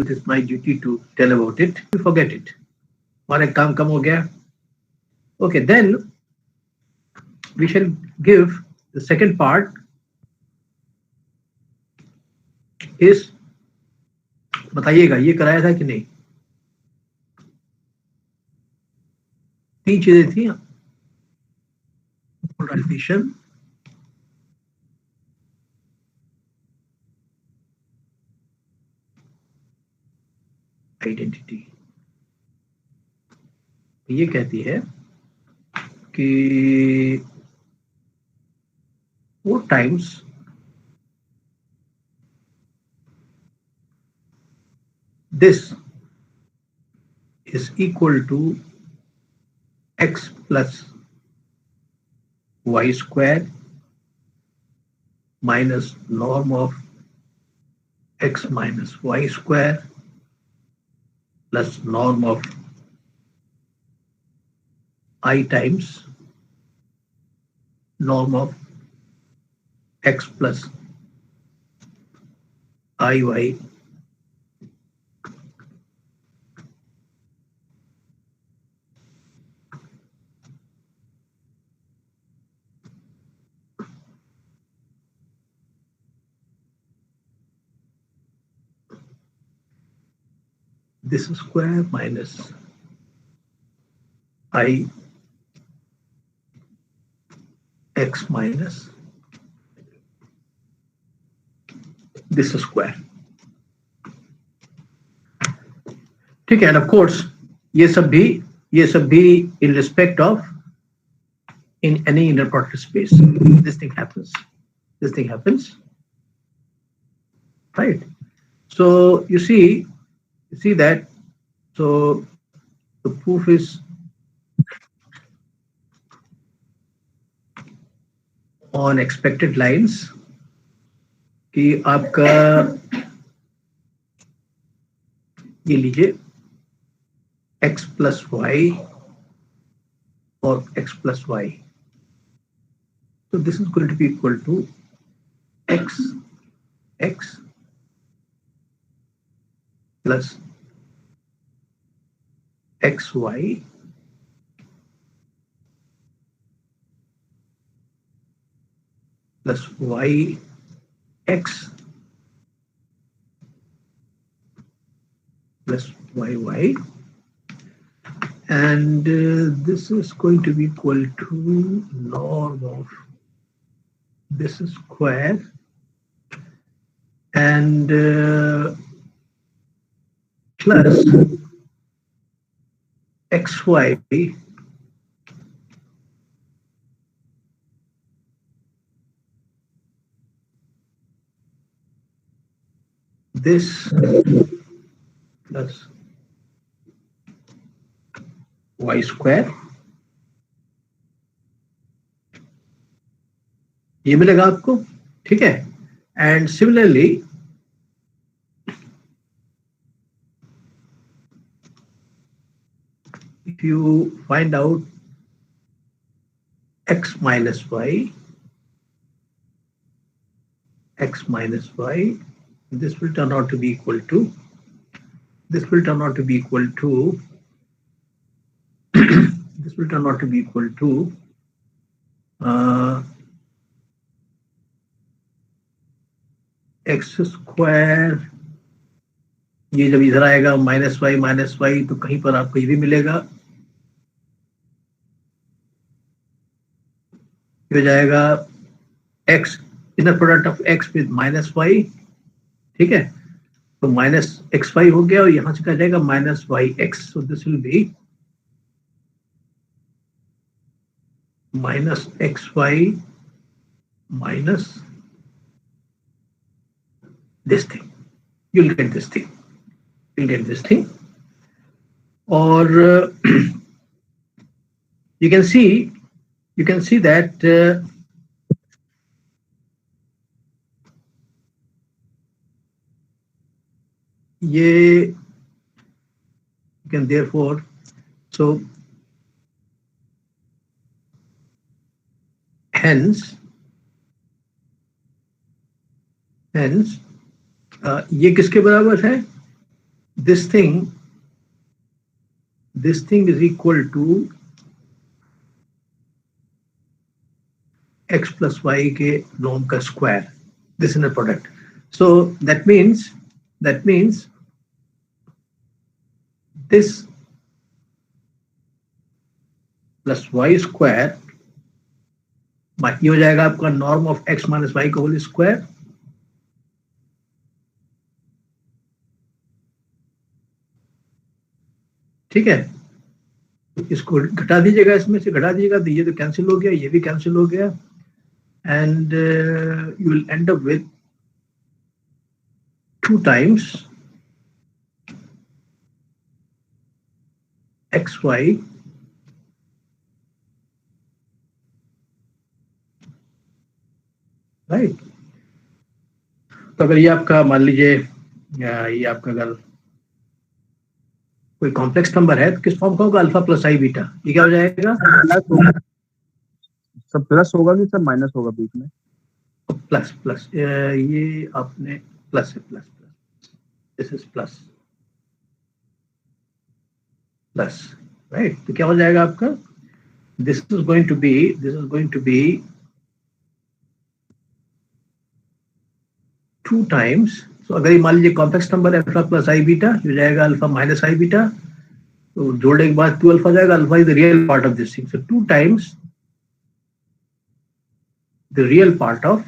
it is my duty to tell about it. You forget it. और एक काम कम हो गया. Okay, then we shall give the second part is बताइएगा ये कराया था कि नहीं. 3 चीजें थी. Polarization, identity. ये कहती है कि 4 times this is equal to x plus y square minus norm of x minus y square plus norm of I times norm of x plus iy this square minus I x minus this square. ठीक है. And of course ये सब भी in respect of in any inner product space this thing happens, right? So you see that. So the proof is on expected lines कि आपका ये लीजिए x plus y or x plus y. So this is going to be equal to x plus xy plus yx plus yy, and this is going to be equal to norm of this square and plus xy this plus y square. ये मिलेगा आपको. ठीक है. And similarly if you find out x minus y, this will turn out to be equal to this will turn out to be equal to x square. ये जब इधर आएगा minus Y तो कहीं पर आपको ये भी मिलेगा. ये हो जाएगा x inner product of x with minus y. ठीक है. तो माइनस एक्स वाई हो गया और यहां से क्या जाएगा minus y x. So this will be minus xy minus this thing. You'll get this thing. Or you can see that you can therefore so hence ये किसके बराबर है this thing is equal to x plus y के norm का square. This is a product. So that means this plus y square ये हो जाएगा आपका norm of x minus y का whole square. ठीक है, इसको घटा दीजिएगा, इसमें से घटा दीजिएगा तो ये तो कैंसिल हो गया, ये भी कैंसिल हो गया, and you will end up with 2 times xy right. तो अगर ये आपका मान लीजिए ये आपका अगर कोई कॉम्प्लेक्स नंबर है तो किस फॉर्म का होगा, अल्फा प्लस आई बीटा. ये क्या हो जाएगा, सब प्लस होगा कि सब माइनस होगा बीच में? प्लस प्लस, ये आपने प्लस है, plus plus, this is plus plus right. तो क्या हो जाएगा आपका, this is going to be 2 times. तो अगर ये मान लीजिए कॉम्प्लेक्स नंबर है अल्फा प्लस आई बीटा, हो जाएगा अल्फा माइनस आई बीटा, तो जोड़ने के बाद 2 अल्फा जाएगा, alpha is the real part of this thing, so 2 times the real part of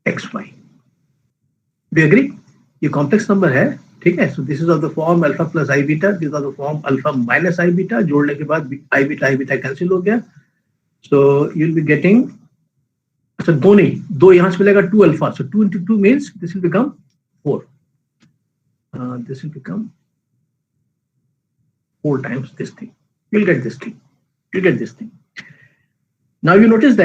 xy. Do you agree? ये कॉम्प्लेक्स नंबर है, ठीक है. So this is of the form alpha plus I beta, this of the form alpha minus I beta, जोड़ने के बाद आई beta cancel हो गया. सो you will be getting, अच्छा दो नहीं, दो यहां से मिलेगा 2 alpha, so 2 into 2 means this will become 4. This will become 4 times this thing. You'll get this thing. You'll get this thing. Now you notice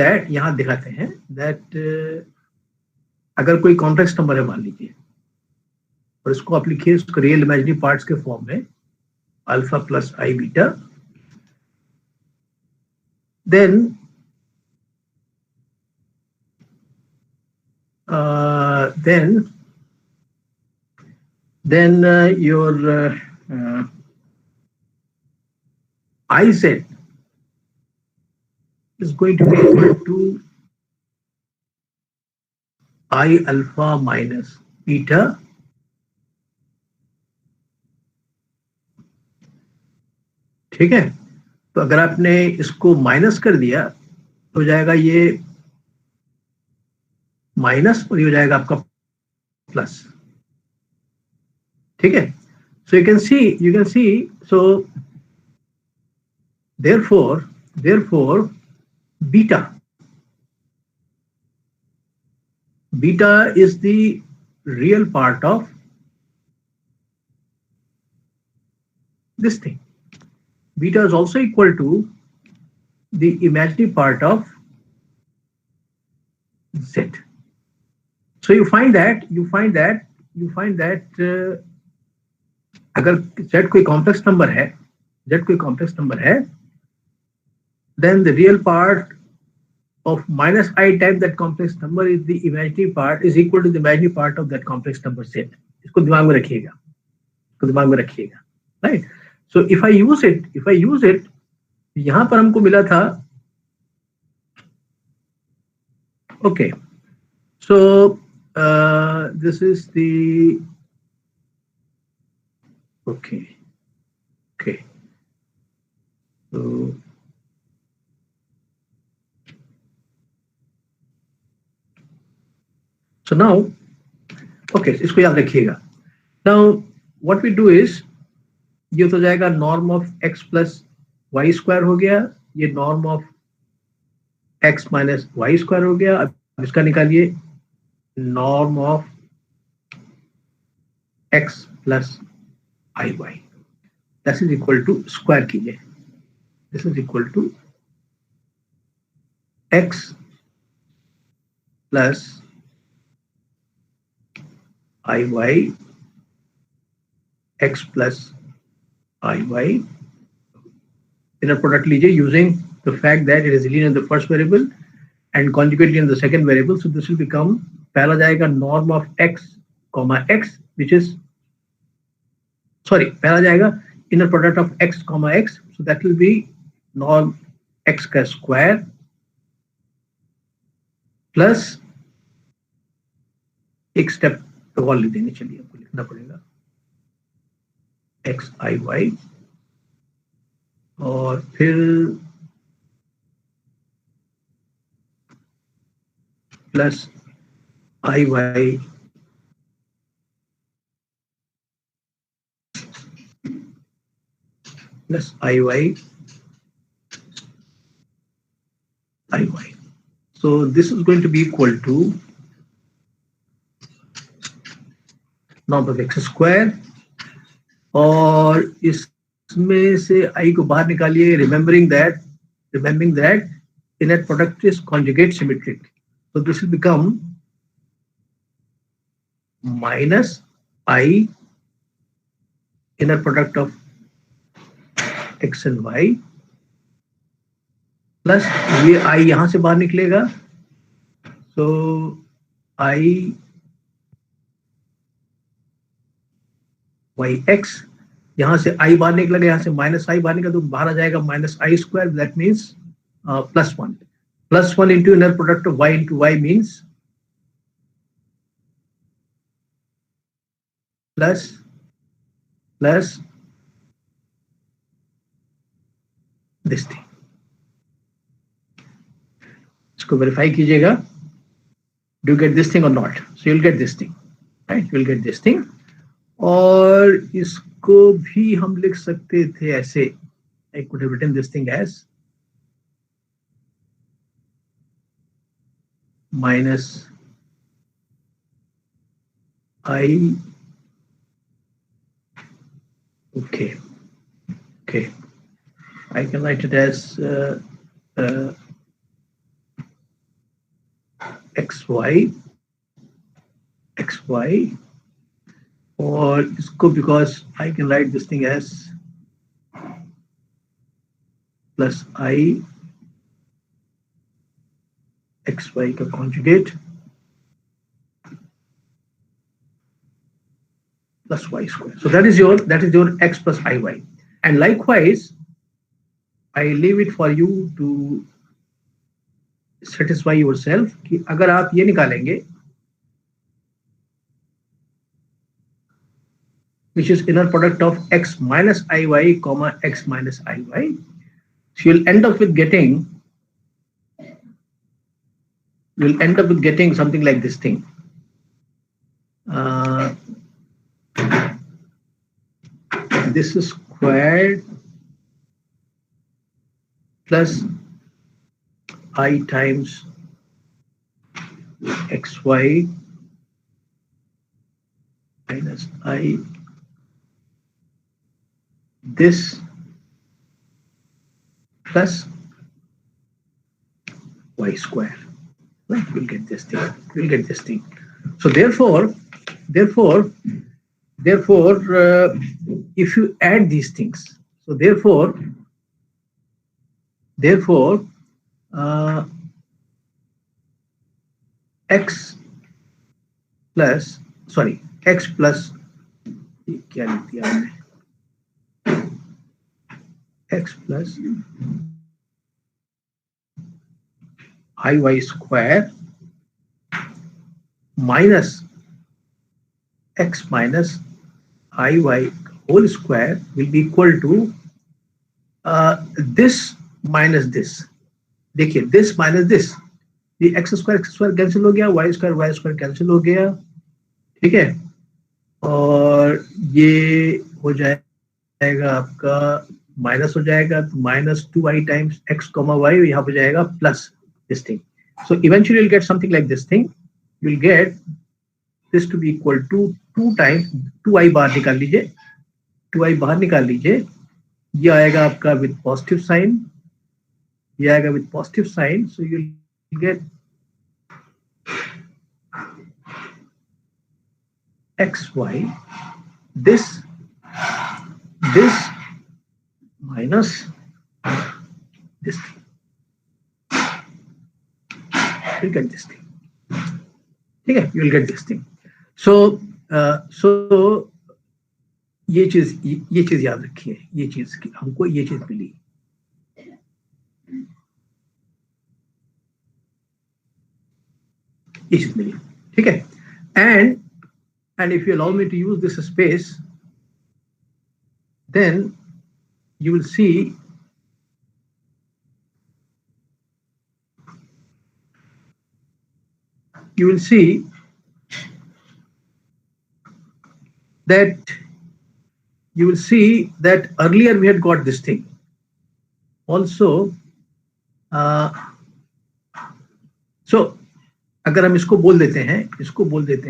that यहां दिखाते हैं that अगर कोई कॉम्प्लेक्स नंबर है मान लीजिए और इसको आप लिखिए उसको रियल इमेजिनरी पार्ट्स के फॉर्म में alpha plus I beta, then your iz is going to be equal to I alpha minus beta ठीक है. तो अगर आपने इसको माइनस कर दिया तो हो जाएगा ये माइनस और ये हो जाएगा आपका प्लस, ठीक है. So you can see so therefore beta is the real part of this thing. Beta is also equal to the imaginary part of z. So you find that अगर z कोई complex number है, then the real part of minus I times that complex number is the imaginary part is equal to the imaginary part of that complex number z. इसको दिमाग में रखिएगा, right? So if I use it, यहां पर हमको मिला था, okay, so this is the okay, so now okay, इसको याद रखिएगा. Now what we do is, ये तो जाएगा norm of x plus Y square हो गया, ये norm of x minus Y square हो गया. अब इसका निकालिए norm of x plus I Y, this is equal to square कीजिए, this is equal to x plus I Y, x plus IY. Inner product लीजिए using the fact that it is linear in the first variable and conjugated in the second variable. So this will become पहला जाएगा norm of x comma x, which is, sorry, पहला जाएगा inner product of x comma x, so that will be norm x का square plus एक step और ले देनी, चलिए आपको लिखना पड़ेगा x i y और फिर plus i y plus i y. So this is going to be equal to norm of x square, और इसमें से i को बाहर निकालिए, remembering that inner product is conjugate symmetric, so this will become minus I inner product of x and y plus ये i यहां से बाहर निकलेगा, so I y x, यहां से i बाहर निकलेगा, यहां से माइनस i बाहर निकलेगा, तो बाहर आ जाएगा minus i square, that means plus 1. Plus 1 into inner product of y into y means plus this thing. इसको वेरीफाई कीजिएगा, डू गेट दिस थिंग और not. So you'll get this thing, right, you'll get this thing. और इसको भी हम लिख सकते थे ऐसे, I could have written this thing as minus I, okay, I can write it as xy, और इसको because I can write this thing as plus I xy का conjugate plus y square. So that is your x plus iy, and likewise I leave it for you to satisfy yourself कि अगर आप ये निकालेंगे, which is inner product of x minus iy comma x minus iy, so you'll end up with getting something like this thing. This is squared plus I times xy minus I, this plus y square. Right? We'll get this thing. So therefore, if you add these things, so therefore, x plus क्या लिख दिया हमने, x plus iy square minus x minus iy whole square will be equal to this minus this. देखिए this minus this, ये x square cancel हो गया, y square cancel हो गया, ठीक है, और ये हो जाएगा आपका माइनस हो जाएगा, तो minus 2i times x comma y, यहाँ पे जाएगा plus this thing. So eventually you'll get something like this thing. You'll get this to be equal to 2 times 2i बाहर निकाल लीजिए, 2i बाहर निकाल लीजिए, ये आएगा आपका with positive sign, ये आएगा with positive sign, so you'll get xy, this minus this thing. You'll get this thing. ठीक है, you will get this thing. So ये चीज याद रखिए, ये चीज हमको ये चीज मिली. ये चीज मिली, ठीक है. And if you allow me to use this space, then you will see that earlier we had got this thing also. So अगर हम इसको बोल देते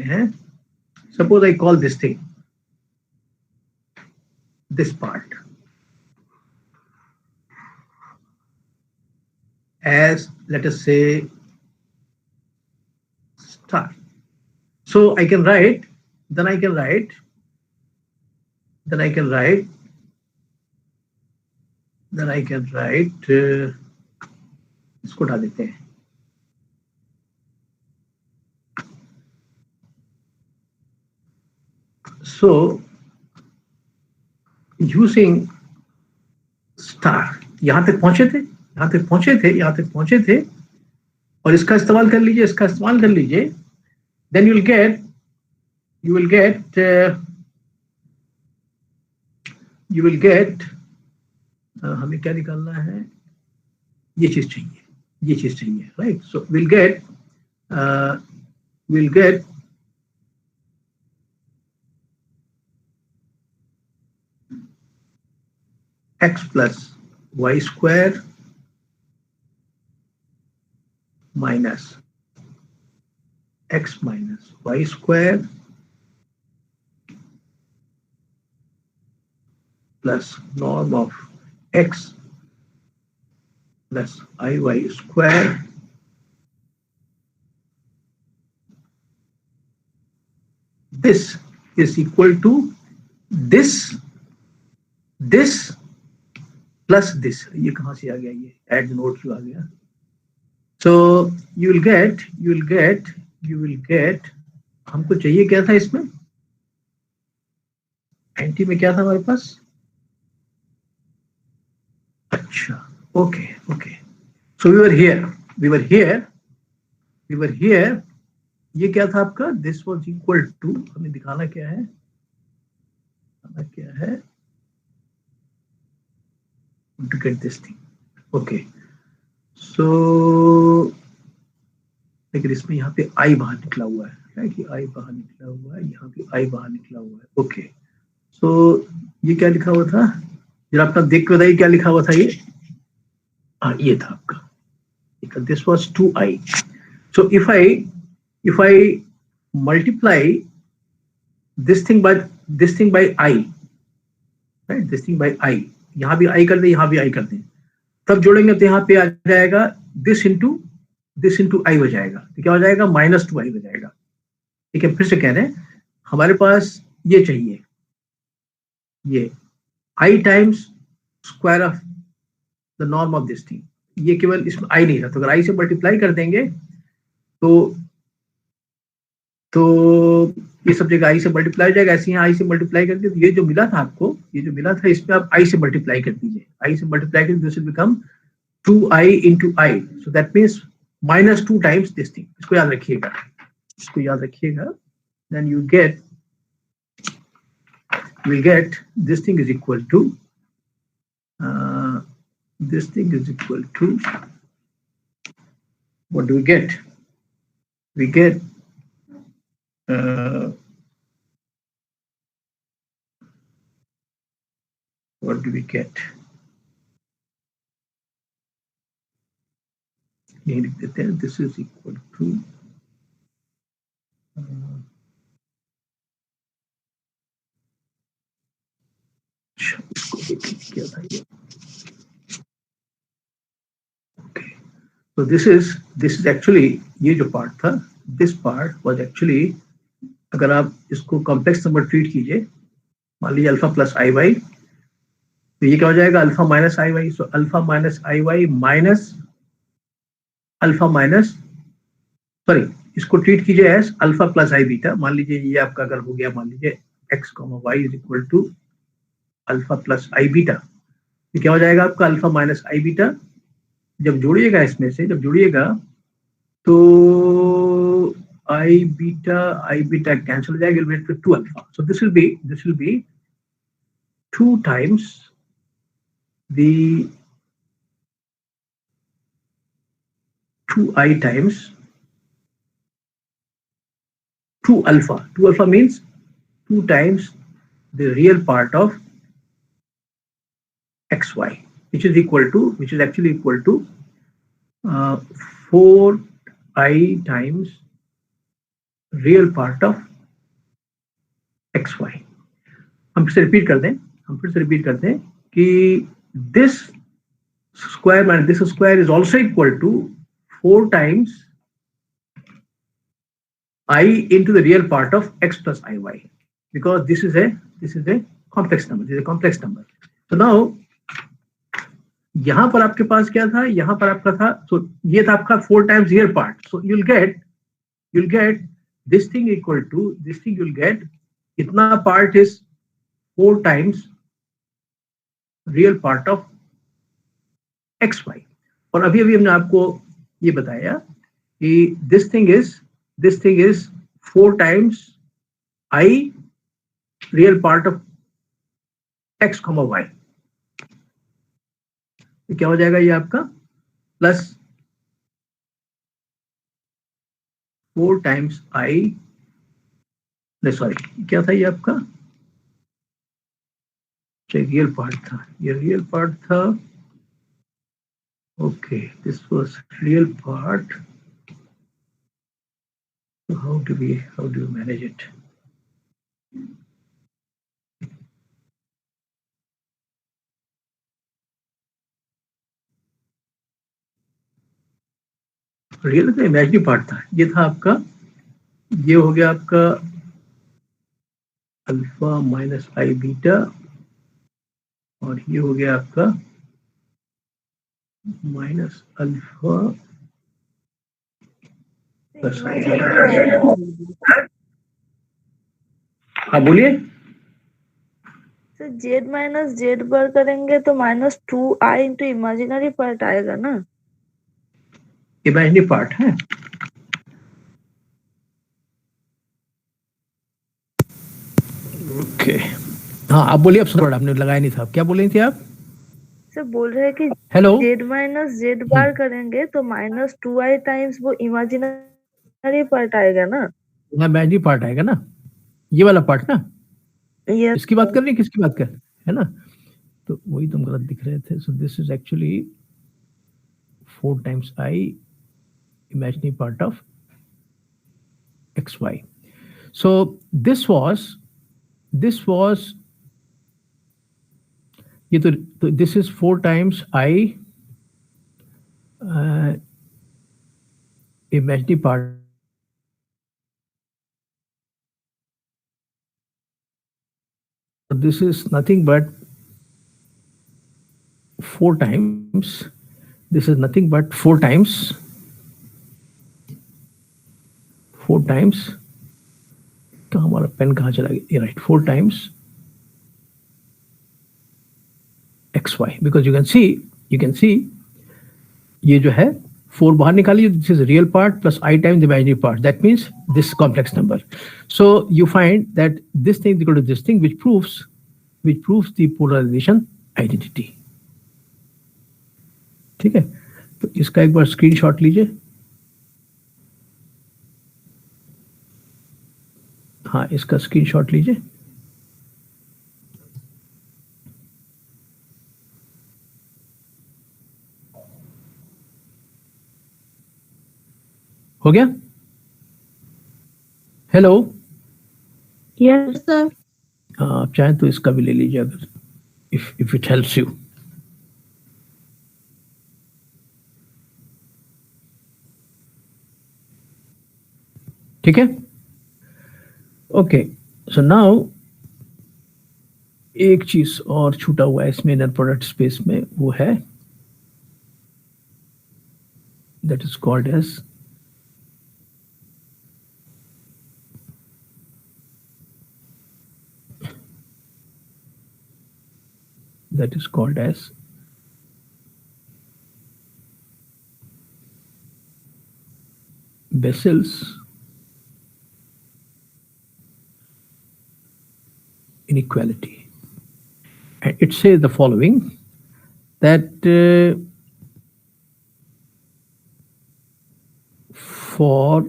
हैं, suppose I call this thing, this part, as let us say star. So I can write, then I can write इसको उठा देते हैं. So using star, यहां तक पहुंचे थे और इसका इस्तेमाल कर लीजिए, then you will get हमें क्या निकालना है, ये चीज चाहिए, right? So we'll get x plus y square minus x minus y square plus norm of x plus iy square this is equal to this plus this. ये कहां से आ गया, ये add note जो आ गया. So you will get हमको चाहिए क्या था इसमें, एंटी में क्या था हमारे पास. अच्छा, okay. So we were here. ये क्या था आपका, this was equal to, हमें दिखाना क्या है, to get this thing. Okay. So लेकिन इसमें यहाँ पे I बाहर निकला हुआ है, right? कि I बाहर निकला हुआ है, यहाँ पे I बाहर निकला हुआ है. Okay. So ये क्या लिखा हुआ था, जरा अपना देख के बताइए क्या लिखा हुआ था ये. ये था आपका, this was 2I. So if I multiply this thing by I, right? This thing by I, यहाँ भी I कर दें, तब जोड़ेंगे तो यहाँ पे आ जाएगा this into I हो जाएगा. तो क्या हो जाएगा, -2I हो जाएगा. ठीक है, फिर से कह रहे हैं, हमारे पास ये चाहिए, ये I times square of the norm of this thing. ये केवल इसमें I नहीं था, तो अगर I से मल्टीप्लाई कर देंगे तो ये सब जगह I से मल्टीप्लाई हो जाएगा. ऐसे यहाँ I से मल्टीप्लाई कर दिया, तो ये जो मिला था आपको, इसमें आप I से मल्टीप्लाई कर दीजिए. This will become 2I into I. So that means -2 times this thing. इसको याद रखिएगा. Then you will get this thing is equal to what do we get? We get what do we get? यही लिख देते हैं, this is equal to क्या था ये. Okay. So this is actually, ये जो पार्ट था, this part was actually, अगर आप इसको कॉम्प्लेक्स नंबर ट्रीट कीजिए, मान लीजिए अल्फा प्लस आई वाई, तो ये क्या हो जाएगा, alpha minus I Y. So alpha minus I Y minus alpha minus, sorry इसको ट्रीट कीजिए एज अल्फा प्लस आई बीटा। मान लीजिए ये आपका अगर हो गया, मान लीजिए X comma Y is equal to alpha plus I beta, तो क्या हो जाएगा आपका अल्फा माइनस आई बीटा। जब जोड़िएगा इसमें से, जब जोड़िएगा तो आई बीटा कैंसिल हो जाएगा, will be two alpha. So this will be 2 times the 2i times 2 alpha. 2 alpha means 2 times the real part of xy, which is actually equal to 4i times real part of xy. हम फिर से repeat कर दें कि this square minus this square is also equal to 4 times I into the real part of x plus iy, because this is a complex number. This is a complex number. So now यहां पर आपके पास क्या था, यहां पर आपका था, so ये था आपका 4 times real part. So you'll get this thing equal to this thing. You'll get इतना part is 4 times real part of xy. और अभी हमने आपको ये बताया कि this thing is 4 times I real part of x comma y. तो क्या हो जाएगा ये आपका प्लस 4 times I, नहीं सॉरी क्या था ये आपका, रियल पार्ट था, okay this was real part. So how do you manage it? Real का इमेजिनरी पार्ट था, ये था आपका, ये हो गया आपका अल्फा माइनस आई बीटा, और ये हो गया आपका माइनस अल्फा प्लस आई बीटा. हाँ बोलिए. सर जेड माइनस जेड बार करेंगे तो -2i इंटू इमेजिनरी पार्ट आएगा ना. इमेजिनरी पार्ट है. ओके हाँ आप बोलिए. अब आपने लगाया नहीं था, क्या बोल रही थी आप? सर बोल रहे हैं कि हेलो, जेड माइनस जेड बार करेंगे तो -2i टाइम्स वो इमेजिनरी पार्ट आएगा ना. इमेजिनरी पार्ट आएगा ना, ये वाला पार्ट ना. Yes, इसकी बात कर रही है, किसकी बात कर, है ना? तो वही तुम गलत दिख रहे थे. So this is actually 4 times I imaginary part of xy. So this was ये तो this is 4 times I imaginary part. This is nothing but 4 times. This is nothing but 4 times. 4 times. तो हमारा पेन कहाँ चला गया? ये right, 4 times xy. Because you can see ये जो है 4 बाहर निकालिए. This is real part plus I times the imaginary part. That means this complex number. So you find that this thing is equal to this thing, which proves the polarization identity. ठीक है, तो इसका एक बार screenshot लीजिए. हाँ इसका screenshot लीजिए. हो गया? हेलो. Yes sir. आप चाहें तो इसका भी ले लीजिए अगर इफ इट हेल्प्स यू. ठीक है, ओके. सो नाउ एक चीज और छूटा हुआ है इसमें इनर प्रोडक्ट स्पेस में, वो है that is called as that is called as Bessel's inequality. And it says the following, that for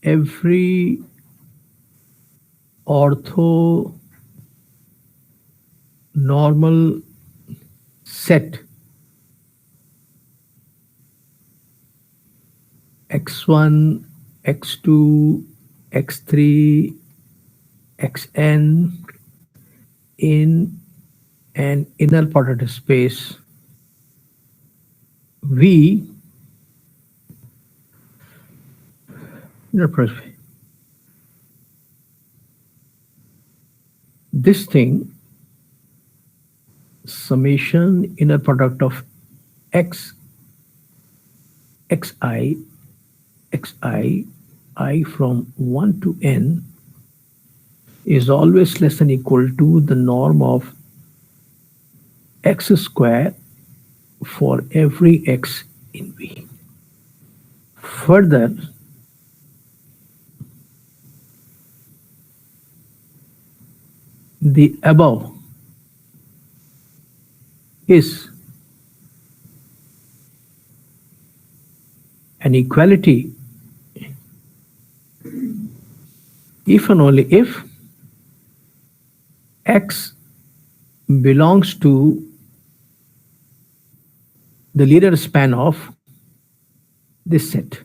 every orthonormal set x1, x2, x3, xn in an inner product space V, inner product space, this thing, summation inner product of x, xi, xi, I from 1 to n is always less than equal to the norm of x square for every x in V. Further, the above is an equality if and only if x belongs to the linear span of this set.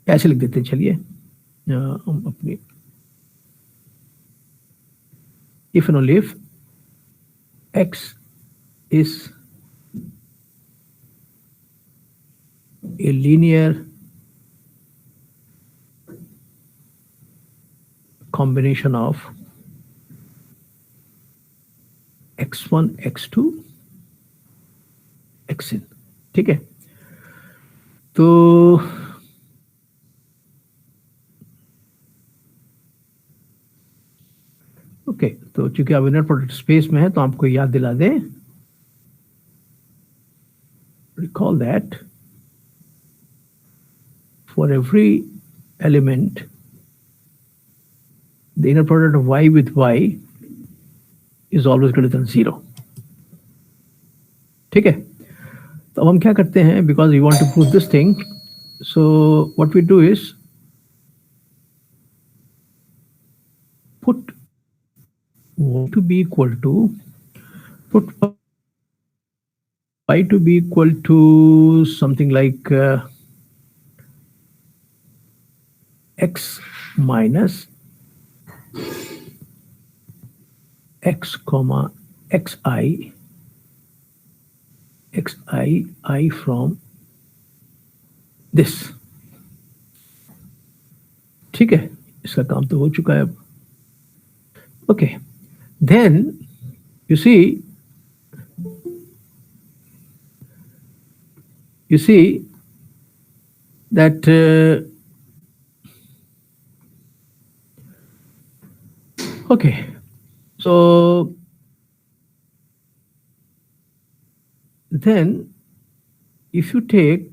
ऐसे लिख देते हैं, चलिए हम अपनी if and only if x is a linear combination of x1, x2, xn. ठीक है, तो ओके, तो चूंकि आप इनर प्रोडक्ट स्पेस में है तो आपको याद दिला दें, recall that for every element the inner product of y with y is always greater than 0. ठीक है, तो अब हम क्या करते हैं, because we want to prove this thing, so what we do is put y to be equal to, put y to be equal to something like x minus x comma xi, xi, I from this. ठीक है, इसका काम तो हो चुका है अब. Okay, then you see that okay, so then if you take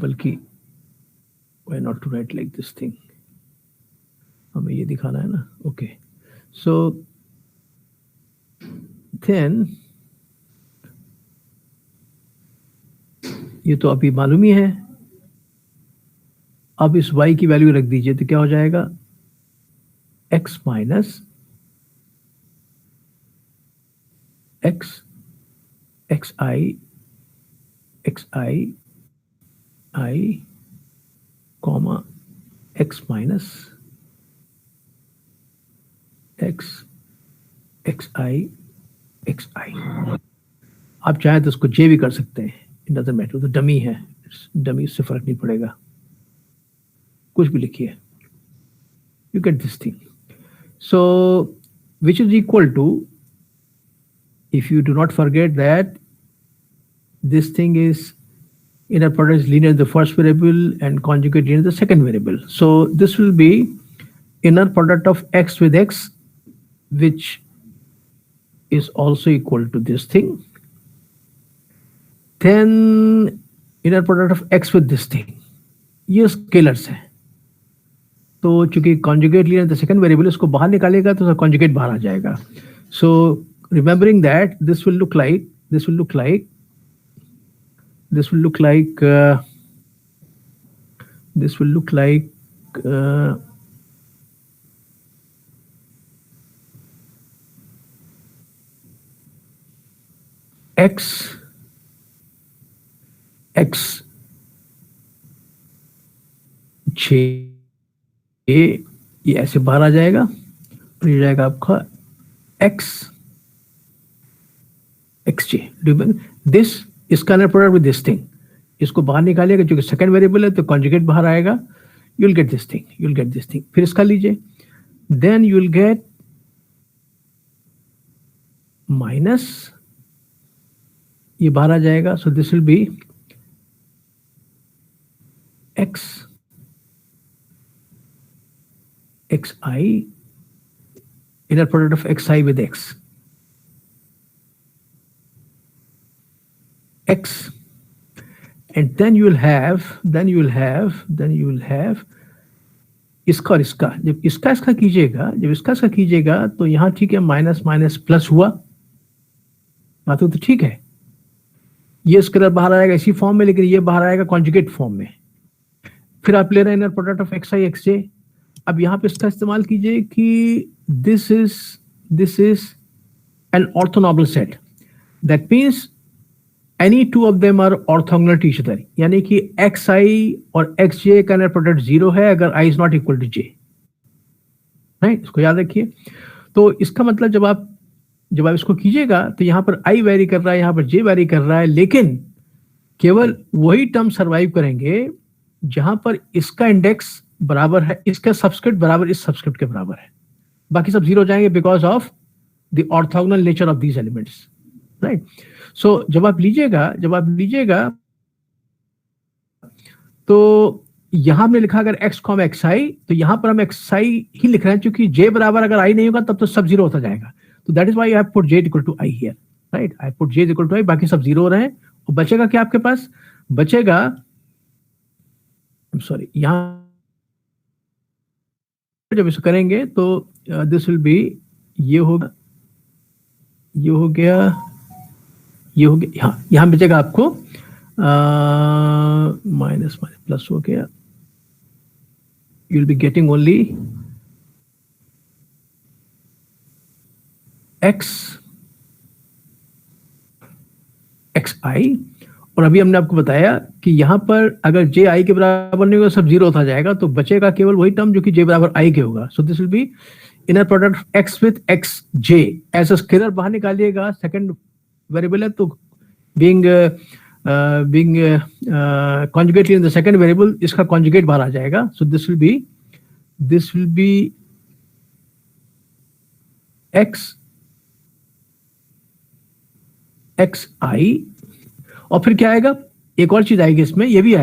बल्कि why not to write like this thing, हमें ये दिखाना है ना. Okay, so then ये तो अभी मालूम ही है, अब इस y की वैल्यू रख दीजिए तो क्या हो जाएगा, x minus x, xi, xi, I comma x minus x, xi, xi. आप चाहे तो उसको j भी कर सकते हैं, इट डजंट मैटर, तो डमी है, डमी से फर्क नहीं पड़ेगा, कुछ भी लिखिए. You get this thing. So which is equal to, if you do not forget that this thing is inner product is linear in the first variable and conjugate linear in the second variable. So this will be inner product of x with x, which is also equal to this thing. Then inner product of x with this thing. ये scalars है, तो चूंकि conjugate लिया the second variable, इसको बाहर निकालेगा तो conjugate बाहर आ जाएगा. So remembering that this will look like x ये ऐसे बाहर आ जाएगा और ये जाएगा आपका xj. दिस इसका inner product with this thing, इसको बाहर निकालिएगा क्योंकि सेकंड वेरिएबल है तो कॉन्जुगेट बाहर आएगा. You will get this thing. फिर इसका लीजिए, then you will get minus, ये बाहर आ जाएगा. So this will be xi, inner product of xi with x, and then you will have इसका और इसका. जब इसका कीजिएगा तो यहाँ ठीक है, माइनस माइनस प्लस हुआ, बात तो ठीक है. ये स्केलर बाहर आएगा इसी फॉर्म में, लेकिन ये बाहर आएगा कॉन्जुगेट फॉर्म में. फिर आप ले रहे हैं inner product of xi xj. अब यहाँ पे इसका इस्तेमाल कीजिए कि this is an orthonormal set. That means any two of them are orthogonal to each other, यानी कि xi और xj का इनर प्रोडक्ट 0 है अगर i is not equal to j. Right, इसको याद रखिए. तो इसका मतलब जब आप इसको कीजिएगा तो यहाँ पर i वेरी कर रहा है, यहाँ पर j वेरी कर रहा है, लेकिन केवल वही टर्म सर्वाइव करेंगे जहां पर इसका इंडेक्स बराबर है, इसका सबस्क्रिप्ट बराबर इस सबस्क्रिप्ट के बराबर है. बाकी सब 0 हो जाएंगे because of the orthogonal nature of these elements. Right. So जब आप लीजिएगा तो यहां हमने लिखा अगर x, xi, तो यहां पर हम xi ही लिख रहे हैं, क्योंकि j बराबर अगर i नहीं होगा तब तो सब 0 होता जाएगा. तो that is why I have put j equal to i here. Right, I put j equal to i, बाकी सब 0 हो रहे हैं. और बचेगा क्या आपके पास? बचेगा, सॉरी, यहां जब इसको करेंगे तो दिस विल बी, ये हो गया, यहां बचेगा आपको माइनस माइनस प्लस हो गया. You will be getting only xi. और अभी हमने आपको बताया कि यहां पर अगर j i के बराबर नहीं होगा, सब 0 होता जाएगा, तो बचेगा केवल वही टर्म जो कि j बराबर i के होगा. So this will be inner product x with xj. As a scalar बाहर निकालिएगा, सेकंड वेरिएबल है तो being conjugate in the second variable, इसका कॉन्जुगेट बाहर आ जाएगा. So this will be xi. और फिर क्या आएगा? एक और चीज आएगी इसमें, ये भी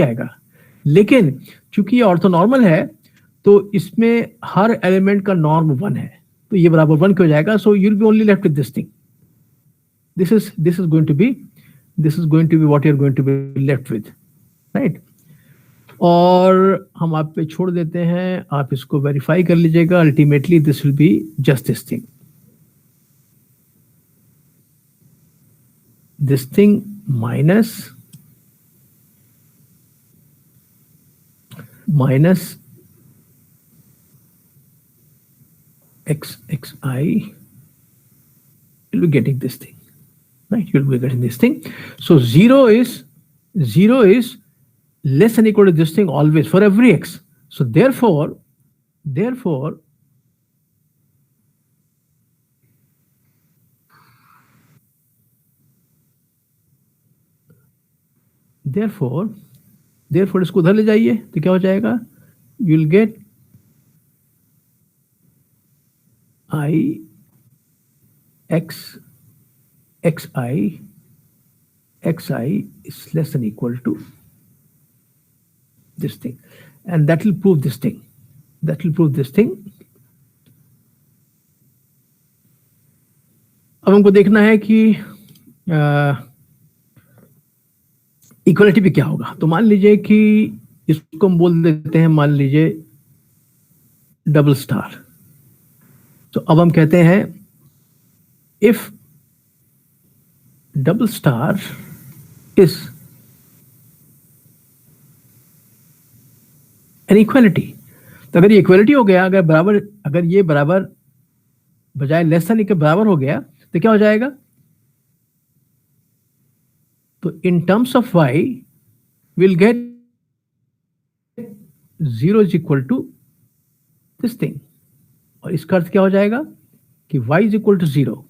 आएगा. लेकिन चूंकि ये ऑर्थोनॉर्मल है तो इसमें हर एलिमेंट का नॉर्म 1 है, तो ये बराबर 1 क्यों जाएगा? So you will be only left with this thing. This is going to be what you are going to be left with. Right. और हम आप पे छोड़ देते हैं, आप इसको वेरीफाई कर लीजिएगा. Ultimately this will be just this thing. This thing minus xi, you'll be getting this thing, right? You'll be getting this thing. So 0 is less than equal to this thing always for every x. So therefore इसको उधर ले जाइए तो क्या हो जाएगा? You will gate i xi xi is less than equal to this thing, and that will prove this thing. That will prove this thing. अब हमको देखना है कि इक्वलिटी पे क्या होगा। तो मान लीजिए कि इसको हम बोल देते हैं, मान लीजिए डबल स्टार। तो अब हम कहते हैं if double star is an equality, तो अगर ये इक्वलिटी हो गया, अगर बराबर, अगर ये बराबर बजाय लेस देन के बराबर हो गया तो क्या हो जाएगा? तो in terms of y will get 0 is equal to this thing, और इसका अर्थ क्या हो जाएगा कि y इज इक्वल टू 0।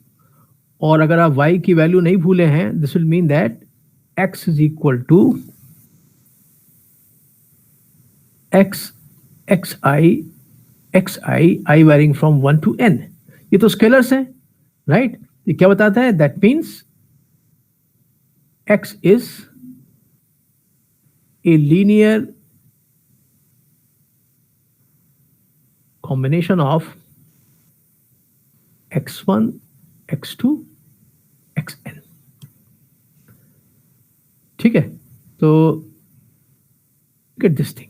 और अगर आप y की वैल्यू नहीं भूले हैं, this will mean that x is equal to xi varying from 1 to n। ये तो स्केलर्स हैं, राइट? ये क्या बताता है? That means x is a linear combination of x1, x2, xn। ठीक है, तो गेट दिस थिंग।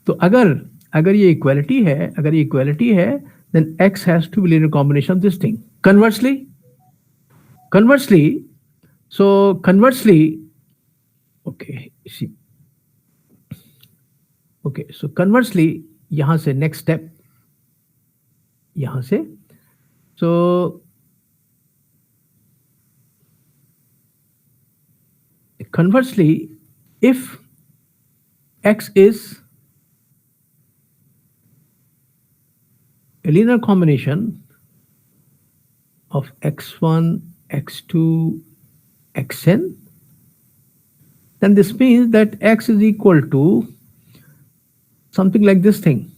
तो अगर ये इक्वालिटी है, अगर ये इक्वालिटी है, then x has to be linear combination of this thing. Conversely, so conversely, यहां से next step, यहां से, so conversely, if x is a linear combination of x1, x2, xn, then this means that x is equal to something like this thing,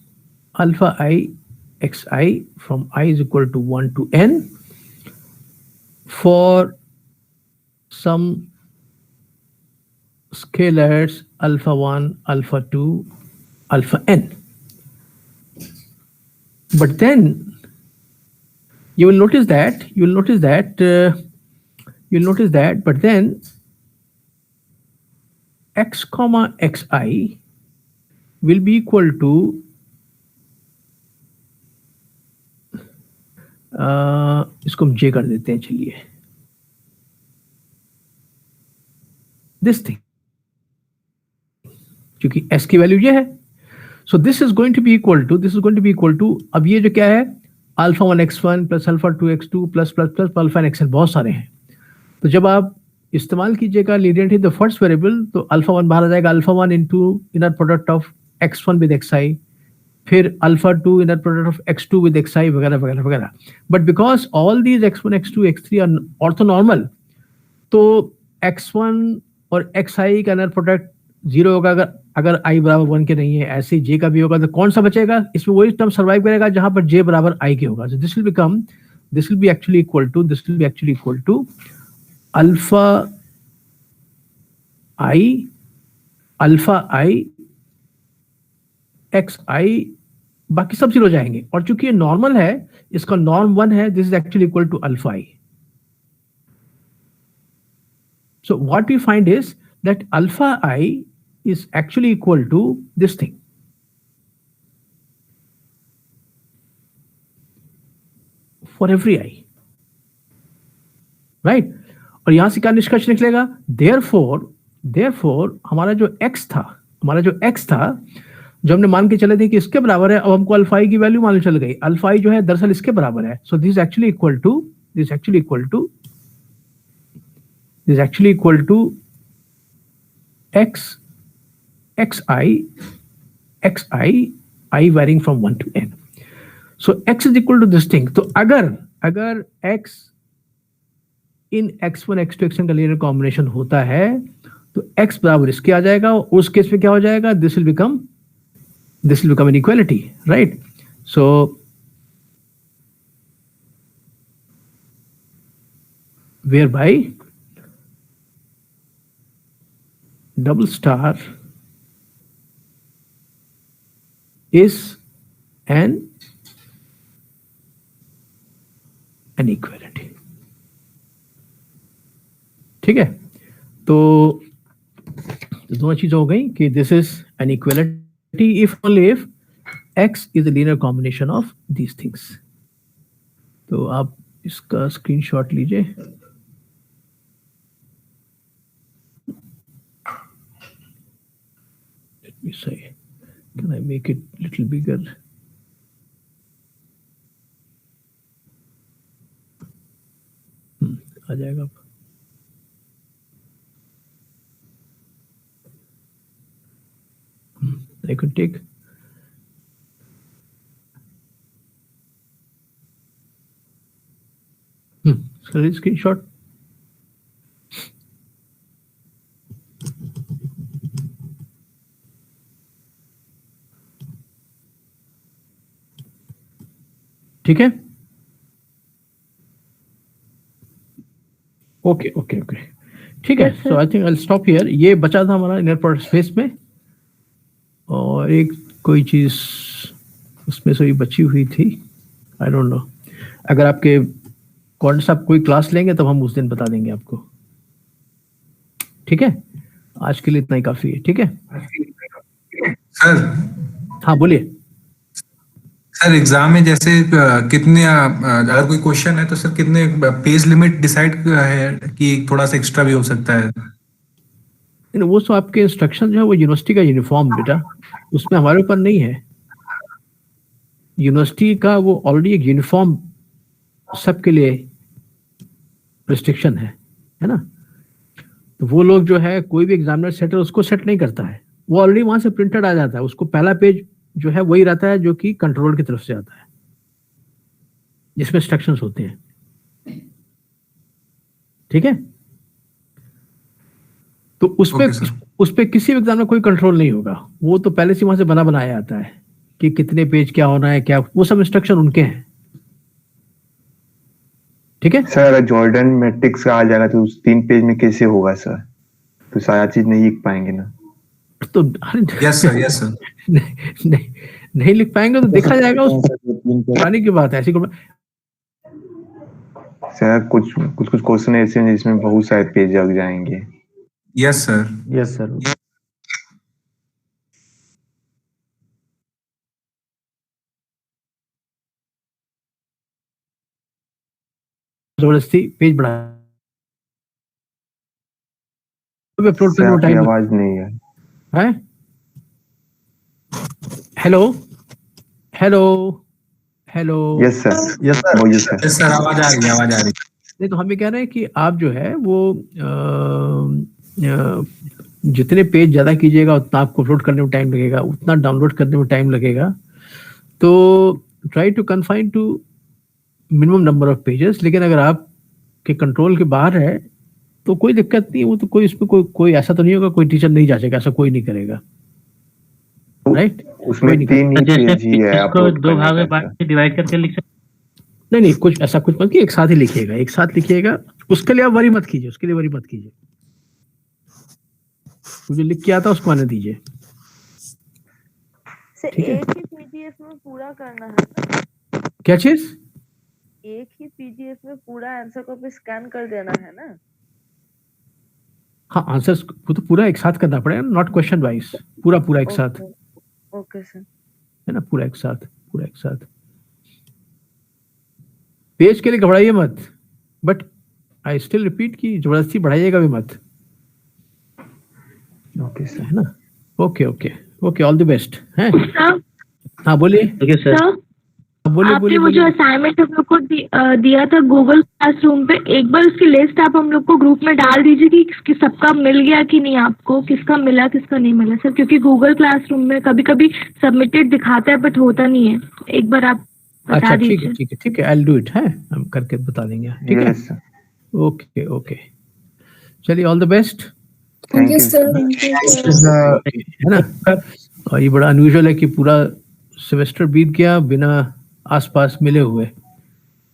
alpha I xi from I is equal to 1 to n for some scalars alpha 1, alpha 2, alpha n. But then you will notice that, but then x comma xi will be equal to इसको हम j कर देते हैं, चलिए, this thing, क्योंकि s की value ये है। So this is going to be equal to, अब ये जो क्या है, alpha 1 x1 plus alpha 2 x2 plus plus plus alpha xn, बहुत सारे हैं। तो जब आप इस्तेमाल कीजिएगा लीनियरिटी द फर्स्ट वेरिएबल, तो अल्फा 1 बाहर आ जाएगा, alpha 1 into inner product of x1 with xi, फिर alpha 2 inner product of x2 with xi, वगैरह वगैरह वगैरह। But because all these x1, x2, x3 are orthonormal, तो x1 और xi का इनर प्रोडक्ट 0 होगा अगर i बराबर 1 के नहीं है। ऐसे j का भी होगा, तो कौन सा बचेगा? इसमें वही टर्म सर्वाइव करेगा जहां पर j बराबर i के होगा। So this will be actually equal to alpha i xi, बाकी सब 0 जाएंगे। और चूंकि ये नॉर्मल है, इसका नॉर्म 1 है, this is actually equal to alpha i। So what we find is that alpha i is actually equal to this thing. For every i, right? और यहां से क्या निष्कर्ष निकलेगा? Therefore हमारा जो x था, जो हमने मान के चले थे कि इसके बराबर है, अब हमको अल्फा i की वैल्यू मालूम चल गई। अल्फा i जो है दरअसल इसके बराबर है। So this is actually equal to xi I varying from 1 to n. So x is equal to this thing. तो अगर x इन x1, x2, xn का लीनियर कॉम्बिनेशन होता है, तो x बराबर इसके आ जाएगा। उस केस में क्या हो जाएगा? This will become an equality, right? So whereby double star is an inequality. ठीक है, तो दोनों चीज हो गई कि this is N equality if only if x is a linear combination of these things. तो आप इसका स्क्रीनशॉट लीजिए. Let me say, can I make it little bigger? आ जाएगा अब. I could take screenshot. ठीक है, ओके ओके ओके, ठीक है. So I think I will stop here. ये बचा था हमारा इनर प्रोडक्ट स्पेस में, और एक कोई चीज उसमें से बची हुई थी, आई डोंट नो. अगर आपके कौन सा कोई क्लास लेंगे तब हम उस दिन बता देंगे आपको. ठीक है, आज के लिए इतना ही काफी है. ठीक है सर. हाँ बोलिए. सर एग्जाम में जैसे कितने अगर कोई क्वेश्चन है तो सर कितने पेज लिमिट डिसाइड है कि थोड़ा सा एक्स्ट्रा भी हो सकता है? वो तो आपके इंस्ट्रक्शन जो है वो यूनिवर्सिटी का यूनिफॉर्म बेटा, उसमें हमारे ऊपर नहीं है. यूनिवर्सिटी का वो ऑलरेडी एक यूनिफॉर्म सबके लिए रिस्ट्रिक्शन है ना. तो वो लोग जो है कोई भी एग्जामिनर सेटर उसको सेट नहीं करता है, वो ऑलरेडी वहां से प्रिंटेड आ जाता है. उसको पहला पेज जो है वही रहता है जो कि कंट्रोल की तरफ से आता है, जिसमें इंस्ट्रक्शंस होते हैं. ठीक है, तो उस पे किसी भी एग्जाम में कोई कंट्रोल नहीं होगा. वो तो पहले से वहां से बना बनाया आता है कि कितने पेज क्या होना है, क्या वो सब इंस्ट्रक्शन उनके हैं. ठीक है सर, अगर जॉर्डन मैट्रिक्स का आ जाएगा तो उस 3 पेज में कैसे होगा सर? तो सारा चीज नहीं लिख पाएंगे ना. तो यस सर नहीं लिख पाएंगे तो देखा जाएगा. उस पुरानी की बात है, ऐसी सर कुछ क्वेश्चन ऐसे हैं जिसमें बहुत सारे पेज लग जाएंगे. Yes sir. जबरदस्ती पेज बढ़ा अपलोड करने में टाइम. आवाज नहीं है. Hello hello hello. Yes sir आवाज आ रही. नहीं तो हम ये कह रहे हैं कि आप जो है वो जितने पेज ज्यादा कीजिएगा उतना आपको अपलोड करने में टाइम लगेगा, उतना डाउनलोड करने में टाइम लगेगा. तो try to confine to minimum number of pages. लेकिन अगर आप के कंट्रोल के बाहर है तो कोई दिक्कत नहीं. वो तो कोई इसमें कोई ऐसा तो नहीं होगा, कोई टीचर नहीं जांचेगा, ऐसा कोई नहीं करेगा. राइट, उसमें 3 पेज ही है. इसको 2 भाग में बांट के डिवाइड करके लिख सकते. नहीं कुछ ऐसा कुछ मत, एक साथ ही लिखिएगा, एक साथ लिखिएगा. उसके लिए आप वरी मत कीजिए, उसके लिए वरी मत कीजिए. मुझे लिख के आता उसको आने दीजिए. एक ही पीडीएफ में पूरा करना है. क्या चीज? एक ही पीडीएफ में पूरा आंसर कॉपी स्कैन कर देना है ना. हाँ, आंसर वो तो पूरा एक साथ करना पड़ेगा, नॉट क्वेश्चन वाइज. पूरा एक साथ. Okay sir. है ना, पूरा एक साथ. पेज के लिए घबराइए मत, बट आई स्टिल रिपीट कि जबरदस्ती बढ़ाइएगा भी मत. Okay sir. है ना. Okay all the best. है हाँ बोलिए. Okay sir. आपने वो जो असाइनमेंट हम लोग को दिया था गूगल क्लासरूम पे, एक बार उसकी लिस्ट आप हम लोग को ग्रुप में डाल दीजिए कि सबका मिल गया कि नहीं, आपको किसका मिला किसका नहीं मिला सर. क्योंकि गूगल क्लासरूम में कभी कभी सबमिटेड दिखाता है बट होता नहीं है. एक बार आप बता दीजिए. ठीक है आई विल डू इट. है, हम करके बता देंगे. ठीक है. ओके चलिए, all the best. Thank you sir. है ना. और ये बड़ा अनयूजुअल है कि पूरा सेमेस्टर बीत गया बिना आसपास मिले हुए.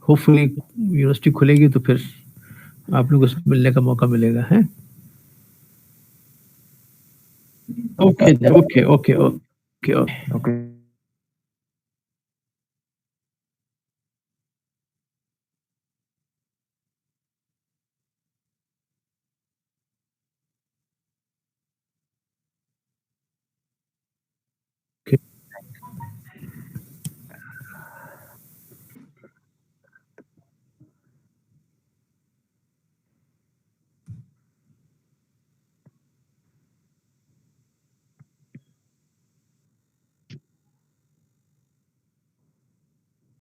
होपफुली यूनिवर्सिटी खुलेगी तो फिर आप लोगों से मिलने का मौका मिलेगा. है okay okay okay okay okay okay